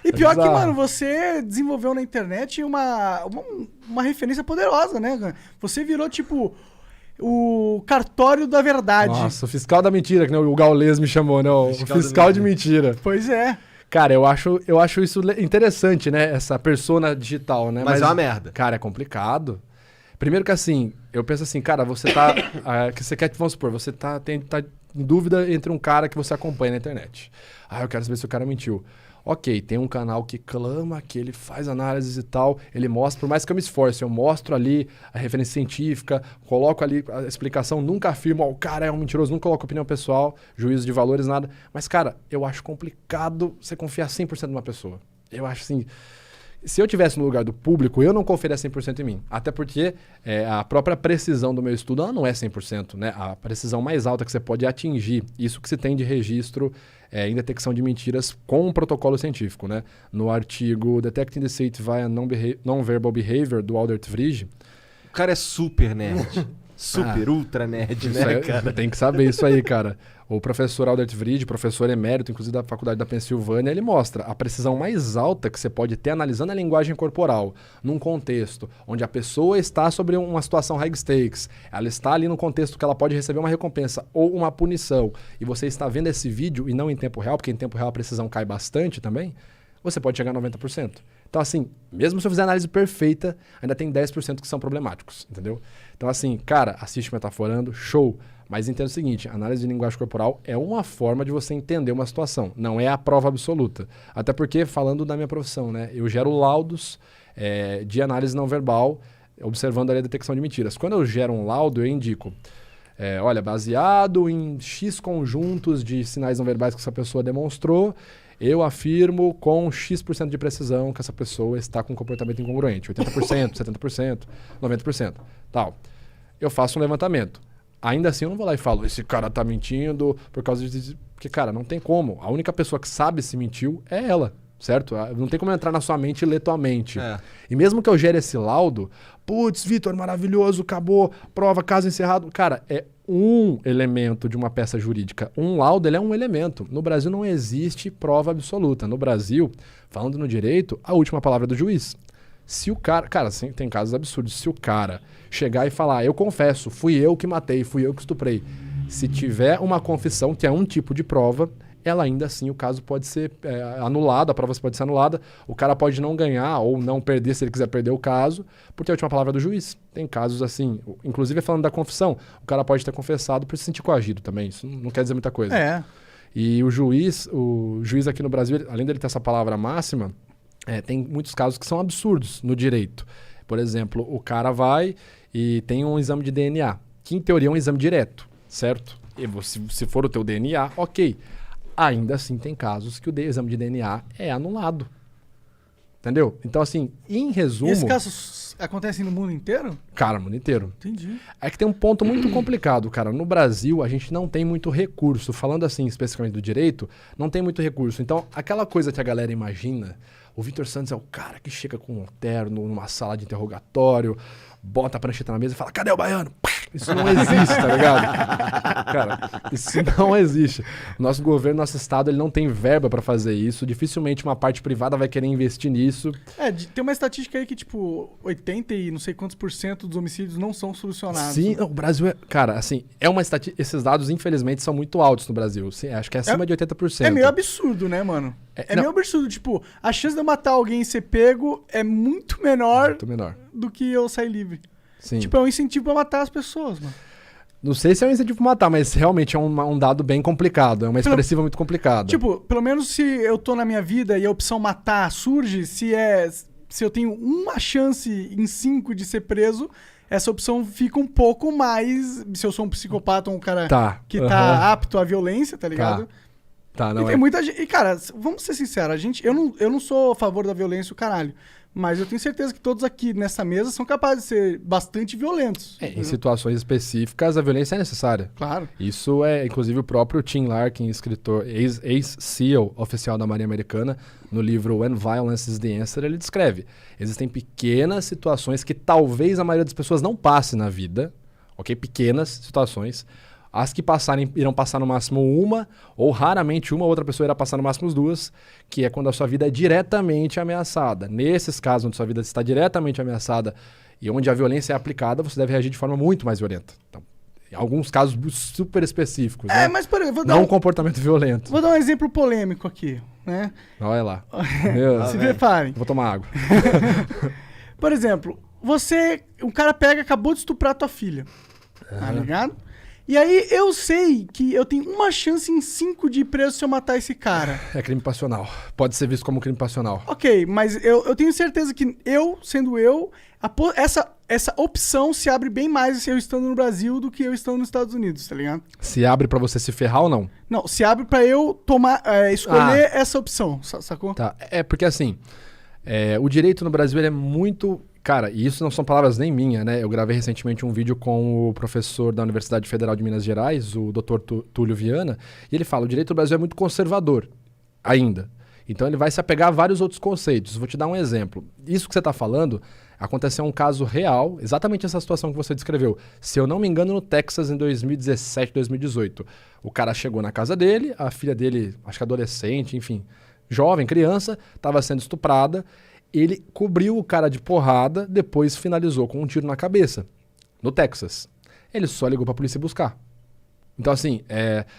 E pior que, bizarro. mano, você desenvolveu na internet uma referência poderosa, né, cara? Você virou, tipo, o cartório da verdade. Nossa, o fiscal da mentira, que né, o Gaules me chamou, né? O fiscal de mentira. Pois é. Cara, eu acho isso interessante, né? Essa persona digital, né? Mas é uma merda. Cara, é complicado. Primeiro que assim, eu penso assim, cara, você tá... que você quer, vamos supor, você tá em dúvida entre um cara que você acompanha na internet. Eu quero saber se o cara mentiu. Ok, tem um canal que clama, que ele faz análises e tal, ele mostra, por mais que eu me esforce, eu mostro ali a referência científica, coloco ali a explicação, nunca afirmo, o cara é um mentiroso, nunca coloco opinião pessoal, juízo de valores, nada. Mas, cara, eu acho complicado você confiar 100% numa pessoa. Eu acho assim... Se eu tivesse no lugar do público, eu não confiaria 100% em mim. Até porque a própria precisão do meu estudo ela não é 100%, né? A precisão mais alta que você pode atingir, isso que se tem de registro em detecção de mentiras com um protocolo científico, né? No artigo Detecting Deceit via Non-Verbal Behavior, do Aldert Vrij. O cara é super nerd. Super, ultra nerd, né, cara? Tem que saber isso aí, cara. O professor Aldert Vrij, professor emérito, inclusive da Faculdade da Pensilvânia, ele mostra a precisão mais alta que você pode ter analisando a linguagem corporal, num contexto onde a pessoa está sobre uma situação high stakes, ela está ali no contexto que ela pode receber uma recompensa ou uma punição, e você está vendo esse vídeo e não em tempo real, porque em tempo real a precisão cai bastante também, você pode chegar a 90%. Então, assim, mesmo se eu fizer a análise perfeita, ainda tem 10% que são problemáticos, entendeu? Então, assim, cara, assiste Metaforando, show. Mas entenda o seguinte, a análise de linguagem corporal é uma forma de você entender uma situação, não é a prova absoluta. Até porque, falando da minha profissão, né, eu gero laudos de análise não verbal, observando ali a detecção de mentiras. Quando eu gero um laudo, eu indico, olha, baseado em X conjuntos de sinais não verbais que essa pessoa demonstrou, eu afirmo com X% de precisão que essa pessoa está com um comportamento incongruente. 80%, 70%, 90%, tal. Eu faço um levantamento. Ainda assim eu não vou lá e falo, esse cara tá mentindo por causa de... Porque, cara, não tem como. A única pessoa que sabe se mentiu é ela, certo? Não tem como entrar na sua mente e ler tua mente. E mesmo que eu gere esse laudo, putz, Vitor, maravilhoso, acabou, prova, caso encerrado. Cara, é um elemento de uma peça jurídica. Um laudo, ele é um elemento. No Brasil não existe prova absoluta. No Brasil, falando no direito, a última palavra é do juiz. Se o cara... Cara, assim, tem casos absurdos. Se o cara chegar e falar, eu confesso, fui eu que matei, fui eu que estuprei. Se tiver uma confissão, que é um tipo de prova, ela ainda assim, o caso pode ser anulado, a prova pode ser anulada, o cara pode não ganhar ou não perder, se ele quiser perder o caso, porque é a última palavra do juiz. Tem casos assim, inclusive falando da confissão, o cara pode ter confessado por se sentir coagido também, isso não quer dizer muita coisa. E o juiz aqui no Brasil, além dele ter essa palavra máxima, tem muitos casos que são absurdos no direito. Por exemplo, o cara vai e tem um exame de DNA, que em teoria é um exame direto, certo? E se for o teu DNA, ok. Ainda assim tem casos que o exame de DNA é anulado. Entendeu? Então, assim, em resumo... E esses casos acontecem no mundo inteiro? Cara, no mundo inteiro. Entendi. É que tem um ponto muito complicado, cara. No Brasil, a gente não tem muito recurso. Falando assim, especificamente do direito, não tem muito recurso. Então, aquela coisa que a galera imagina... O Vitor Santos é o cara que chega com um terno numa sala de interrogatório, bota a prancheta na mesa e fala, cadê o baiano? Isso não existe, tá ligado? Cara, isso não existe. Nosso governo, nosso estado, ele não tem verba pra fazer isso. Dificilmente uma parte privada vai querer investir nisso. Tem uma estatística aí que, tipo, 80 e não sei quantos % dos homicídios não são solucionados. Sim, o Brasil é... Cara, assim, esses dados, infelizmente, são muito altos no Brasil. Sim, acho que é acima de 80%. É meio absurdo, né, mano? É meio absurdo. Tipo, a chance de eu matar alguém e ser pego é muito menor do que eu sair livre. Sim. Tipo, é um incentivo pra matar as pessoas, mano. Não sei se é um incentivo pra matar, mas realmente é um dado bem complicado. É uma expressiva muito complicada. Tipo, pelo menos se eu tô na minha vida e a opção matar surge, se eu tenho uma chance em 5 de ser preso, essa opção fica um pouco mais... Se eu sou um psicopata ou um cara que tá apto à violência, tá ligado? Não e tem muita gente... E, cara, vamos ser sinceros, eu não sou a favor da violência, o caralho. Mas eu tenho certeza que todos aqui nessa mesa são capazes de ser bastante violentos. Em situações específicas, a violência é necessária. Claro. Isso é, inclusive, o próprio Tim Larkin, escritor, ex-SEAL oficial da Marinha Americana, no livro When Violence is the Answer, ele descreve. Existem pequenas situações que talvez a maioria das pessoas não passe na vida, ok? Pequenas situações, As que passarem irão passar no máximo uma, ou raramente uma outra pessoa irá passar no máximo 2, que é quando a sua vida é diretamente ameaçada. Nesses casos onde sua vida está diretamente ameaçada e onde a violência é aplicada, você deve reagir de forma muito mais violenta. Então, em alguns casos super específicos, né? Mas peraí, não um comportamento violento. Vou dar um exemplo polêmico aqui, né? Olha lá. Se preparem. Vou tomar água. Por exemplo, um cara acabou de estuprar tua filha, tá ligado? E aí eu sei que eu tenho uma chance em 5 de ir preso se eu matar esse cara. É crime passional. Pode ser visto como crime passional. Ok, mas eu tenho certeza que essa opção se abre bem mais eu estando no Brasil do que eu estando nos Estados Unidos, tá ligado? Se abre pra você se ferrar ou não? Não, se abre pra eu escolher essa opção, sacou? Tá, porque assim, o direito no Brasil ele é muito... Cara, e isso não são palavras nem minhas, né? Eu gravei recentemente um vídeo com o professor da Universidade Federal de Minas Gerais, o Dr. Túlio Viana, e ele fala, o direito do Brasil é muito conservador, ainda. Então ele vai se apegar a vários outros conceitos. Vou te dar um exemplo. Isso que você está falando aconteceu um caso real, exatamente essa situação que você descreveu. Se eu não me engano, no Texas, em 2017, 2018. O cara chegou na casa dele, a filha dele, acho que adolescente, enfim, jovem, criança, estava sendo estuprada. Ele cobriu o cara de porrada, depois finalizou com um tiro na cabeça, no Texas. Ele só ligou pra polícia buscar. Então assim,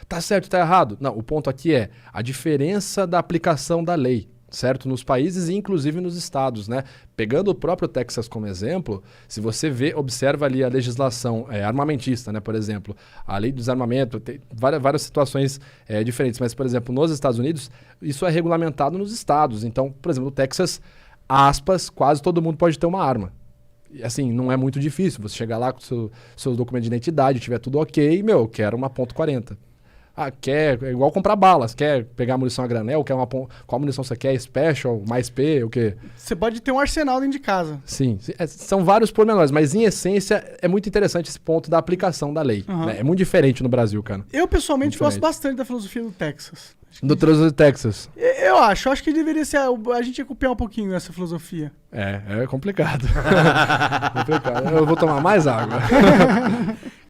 tá certo, tá errado? Não, o ponto aqui é a diferença da aplicação da lei, certo? Nos países e inclusive nos estados, né? Pegando o próprio Texas como exemplo, se você observa ali a legislação armamentista, né? Por exemplo, a lei do desarmamento, tem várias situações diferentes, mas por exemplo, nos Estados Unidos, isso é regulamentado nos estados. Então, por exemplo, no Texas, aspas, quase todo mundo pode ter uma arma. E, assim, não é muito difícil. Você chegar lá com seus documentos de identidade, tiver tudo ok, eu quero uma .40. É igual comprar balas. Quer pegar munição a granel? Qual munição você quer? Special? Mais P? O quê? Você pode ter um arsenal dentro de casa. Sim. São vários pormenores, mas em essência é muito interessante esse ponto da aplicação da lei. Né? É muito diferente no Brasil, cara. Eu, pessoalmente, gosto bastante da filosofia do Texas. Do Trânsito de Texas. Eu acho que deveria ser. A gente ia copiar um pouquinho essa filosofia. É complicado. complicado. Eu vou tomar mais água.